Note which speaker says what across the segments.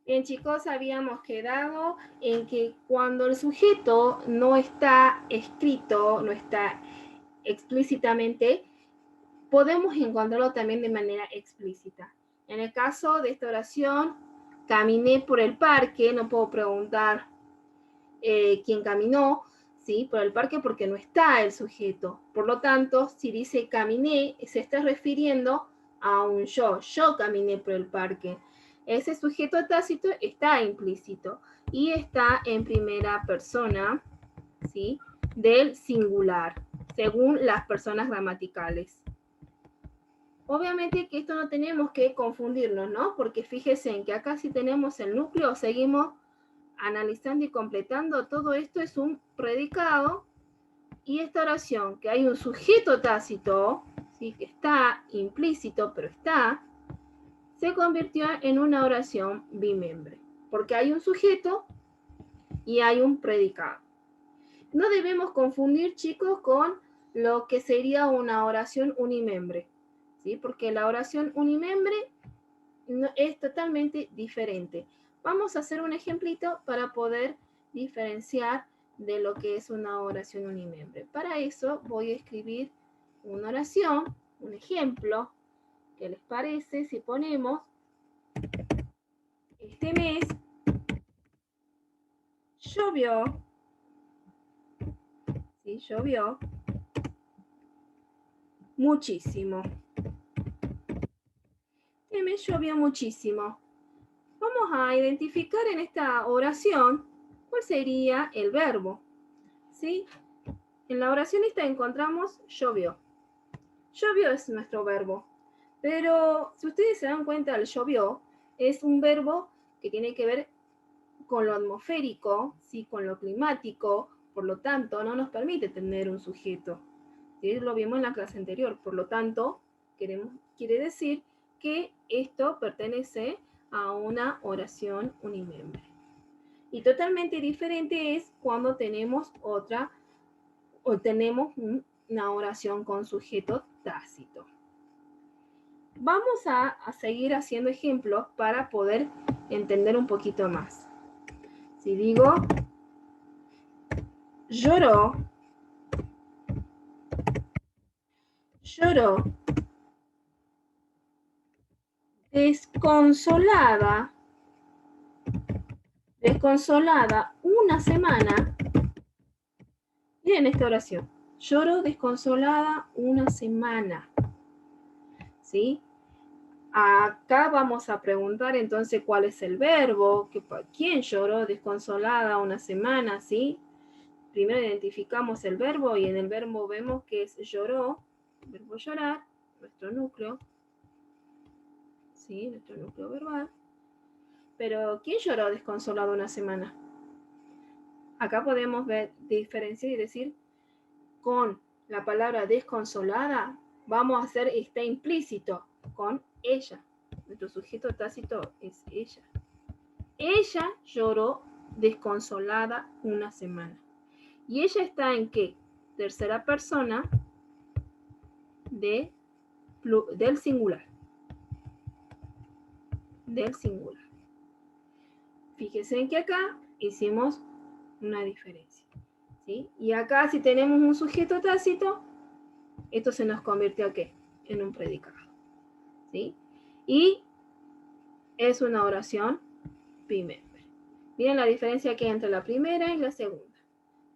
Speaker 1: Bien, chicos, habíamos quedado en que cuando el sujeto no está escrito, no está explícitamente, podemos encontrarlo también de manera explícita. En el caso de esta oración, caminé por el parque, no puedo preguntar quién caminó, ¿sí? Por el parque porque no está el sujeto. Por lo tanto, si dice caminé, se está refiriendo a un yo caminé por el parque. Ese sujeto tácito está implícito y está en primera persona, ¿sí? Del singular, según las personas gramaticales. Obviamente que esto no tenemos que confundirnos, ¿no? Porque fíjense en que acá si tenemos el núcleo, seguimos analizando y completando. Todo esto es un predicado y esta oración, que hay un sujeto tácito, ¿sí? Que está implícito, pero está, se convirtió en una oración bimembre, porque hay un sujeto y hay un predicado. No debemos confundir, chicos, con lo que sería una oración unimembre, ¿sí? Porque la oración unimembre es totalmente diferente. Vamos a hacer un ejemplito para poder diferenciar de lo que es una oración unimembre. Para eso voy a escribir una oración, un ejemplo. ¿Qué les parece si ponemos este mes llovió, ¿sí? Llovió muchísimo. Este mes llovió muchísimo. Vamos a identificar en esta oración cuál sería el verbo, ¿sí? En la oración esta encontramos llovió. Llovió es nuestro verbo, pero si ustedes se dan cuenta, el llovió es un verbo que tiene que ver con lo atmosférico, ¿sí? Con lo climático, por lo tanto no nos permite tener un sujeto. ¿Sí? Lo vimos en la clase anterior, por lo tanto quiere decir que esto pertenece a una oración unimembre. Y totalmente diferente es cuando tenemos otra o tenemos una oración con sujeto tácito. Vamos a seguir haciendo ejemplos para poder entender un poquito más. Si digo lloró, lloró, desconsolada, desconsolada una semana. Miren esta oración. Lloró desconsolada una semana. ¿Sí? Acá vamos a preguntar entonces cuál es el verbo, quién lloró desconsolada una semana, ¿sí? Primero identificamos el verbo y en el verbo vemos que es lloró, el verbo llorar, nuestro núcleo, ¿sí? Nuestro núcleo verbal. Pero ¿quién lloró desconsolado una semana? Acá podemos ver, diferenciar y decir con la palabra desconsolada, vamos a hacer está implícito con ella. Nuestro sujeto tácito es ella. Ella lloró desconsolada una semana. ¿Y ella está en qué? Tercera persona del singular. Del singular. Fíjense en que acá hicimos una diferencia. ¿Sí? Y acá si tenemos un sujeto tácito, esto se nos convierte ¿a qué? En un predicado. ¿Sí? Y es una oración bimembre. Miren la diferencia que hay entre la primera y la segunda.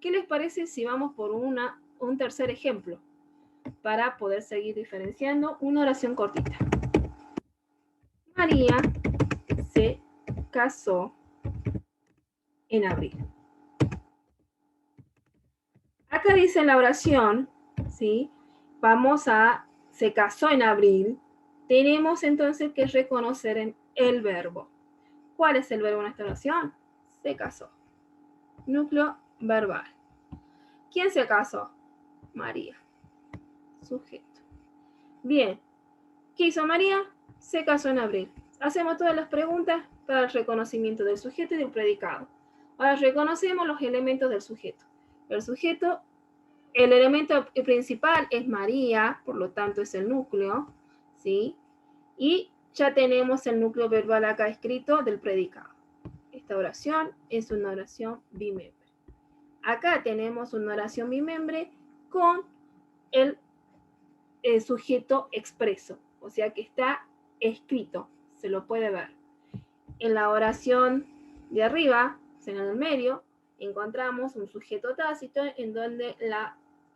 Speaker 1: ¿Qué les parece si vamos por un tercer ejemplo para poder seguir diferenciando? Una oración cortita. María se casó en abril. Acá dice la oración, ¿sí? Se casó en abril. Tenemos entonces que reconocer el verbo. ¿Cuál es el verbo en esta oración? Se casó. Núcleo verbal. ¿Quién se casó? María. Sujeto. Bien. ¿Qué hizo María? Se casó en abril. Hacemos todas las preguntas para el reconocimiento del sujeto y del predicado. Ahora reconocemos los elementos del sujeto. El sujeto, el elemento principal es María, por lo tanto es el núcleo, ¿sí? Y ya tenemos el núcleo verbal acá escrito del predicado. Esta oración es una oración bimembre. Acá tenemos una oración bimembre con el sujeto expreso, o sea que está escrito, se lo puede ver. En la oración de arriba, en el medio, encontramos un sujeto tácito en donde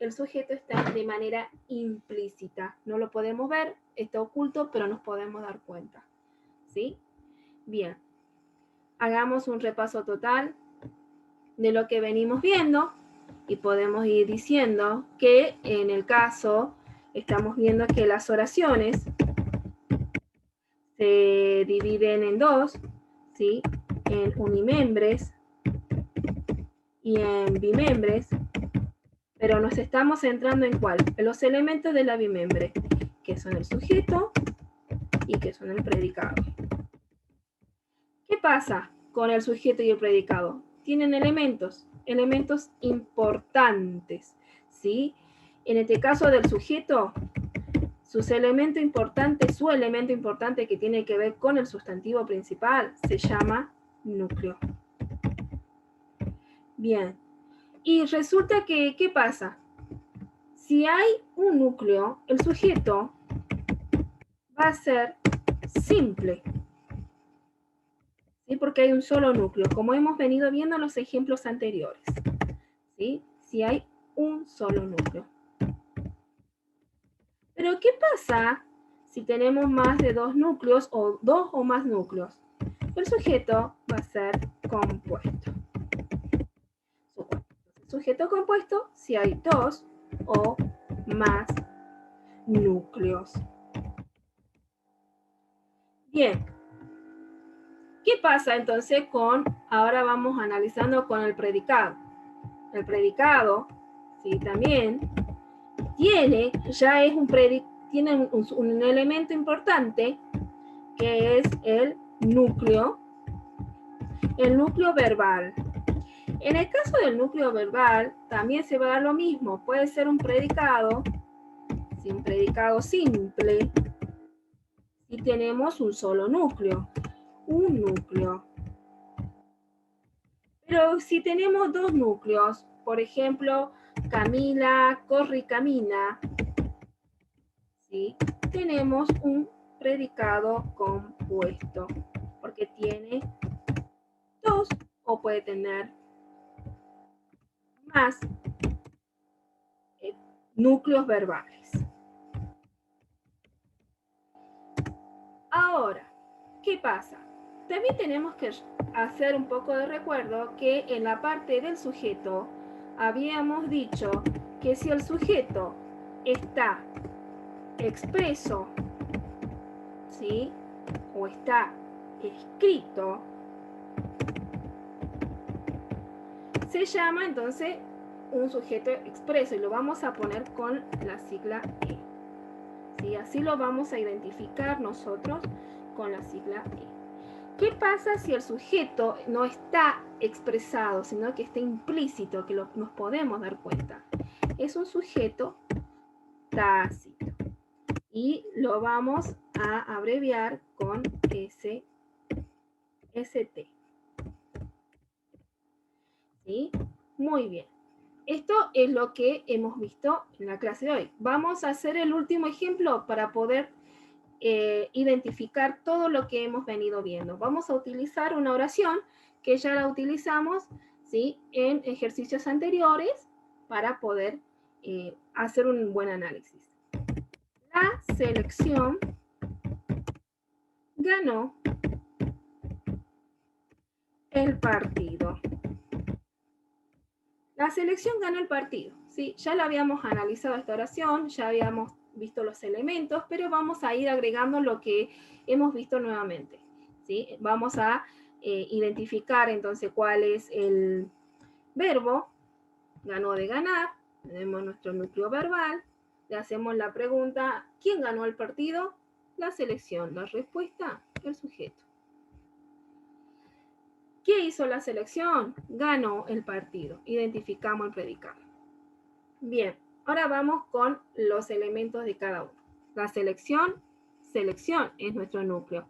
Speaker 1: el sujeto está de manera implícita. No lo podemos ver, está oculto, pero nos podemos dar cuenta. ¿Sí? Bien. Hagamos un repaso total de lo que venimos viendo y podemos ir diciendo que en el caso estamos viendo que las oraciones se dividen en dos, ¿sí? En unimembres y en bimembres, pero nos estamos centrando en cuál, en los elementos de la bimembre, que son el sujeto y que son el predicado. ¿Qué pasa con el sujeto y el predicado? Tienen elementos importantes, ¿sí? En este caso del sujeto, su elemento importante que tiene que ver con el sustantivo principal se llama núcleo. Bien, y resulta que, ¿qué pasa? Si hay un núcleo, el sujeto va a ser simple, ¿sí? Porque hay un solo núcleo, como hemos venido viendo en los ejemplos anteriores, ¿sí? Si hay un solo núcleo. Pero ¿qué pasa si tenemos más de dos núcleos o dos o más núcleos? El sujeto va a ser compuesto. Sujeto compuesto si hay dos o más núcleos. Bien. ¿Qué pasa entonces con, ahora vamos analizando con el predicado? El predicado, sí, también tiene un elemento importante que es el núcleo verbal. En el caso del núcleo verbal también se va a dar lo mismo, puede ser un predicado, ¿sí? Un predicado simple, y tenemos un solo núcleo, un núcleo. Pero si tenemos dos núcleos, por ejemplo, Camila corre y camina, ¿sí? Tenemos un predicado compuesto, porque tiene dos o puede tener más núcleos verbales. Ahora, ¿qué pasa? También tenemos que hacer un poco de recuerdo que en la parte del sujeto habíamos dicho que si el sujeto está expreso, ¿sí? O está escrito, se llama entonces un sujeto expreso y lo vamos a poner con la sigla E. ¿Sí? Así lo vamos a identificar nosotros con la sigla E. ¿Qué pasa si el sujeto no está expresado, sino que está implícito, que nos podemos dar cuenta? Es un sujeto tácito. Y lo vamos a abreviar con ST. ¿Sí? Muy bien. Esto es lo que hemos visto en la clase de hoy. Vamos a hacer el último ejemplo para poder identificar todo lo que hemos venido viendo. Vamos a utilizar una oración que ya la utilizamos, ¿sí? En ejercicios anteriores para poder hacer un buen análisis. La selección ganó el partido. La selección ganó el partido, ¿sí? Ya la habíamos analizado esta oración, ya habíamos visto los elementos, pero vamos a ir agregando lo que hemos visto nuevamente, ¿sí? Vamos a identificar entonces cuál es el verbo, ganó de ganar, tenemos nuestro núcleo verbal, le hacemos la pregunta, ¿quién ganó el partido? La selección, la respuesta, el sujeto. ¿Qué hizo la selección? Ganó el partido. Identificamos el predicado. Bien, ahora vamos con los elementos de cada uno. La selección es nuestro núcleo.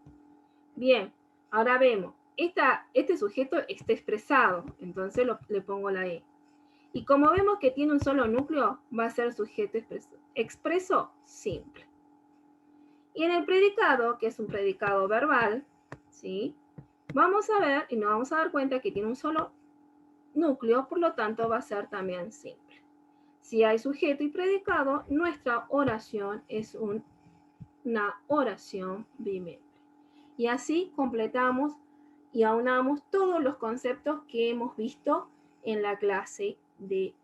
Speaker 1: Bien, ahora vemos. este sujeto está expresado, entonces le pongo la E. Y como vemos que tiene un solo núcleo, va a ser sujeto expreso simple. Y en el predicado, que es un predicado verbal, ¿sí? Vamos a ver y nos vamos a dar cuenta que tiene un solo núcleo, por lo tanto va a ser también simple. Si hay sujeto y predicado, nuestra oración es una oración bimembre. Y así completamos y aunamos todos los conceptos que hemos visto en la clase de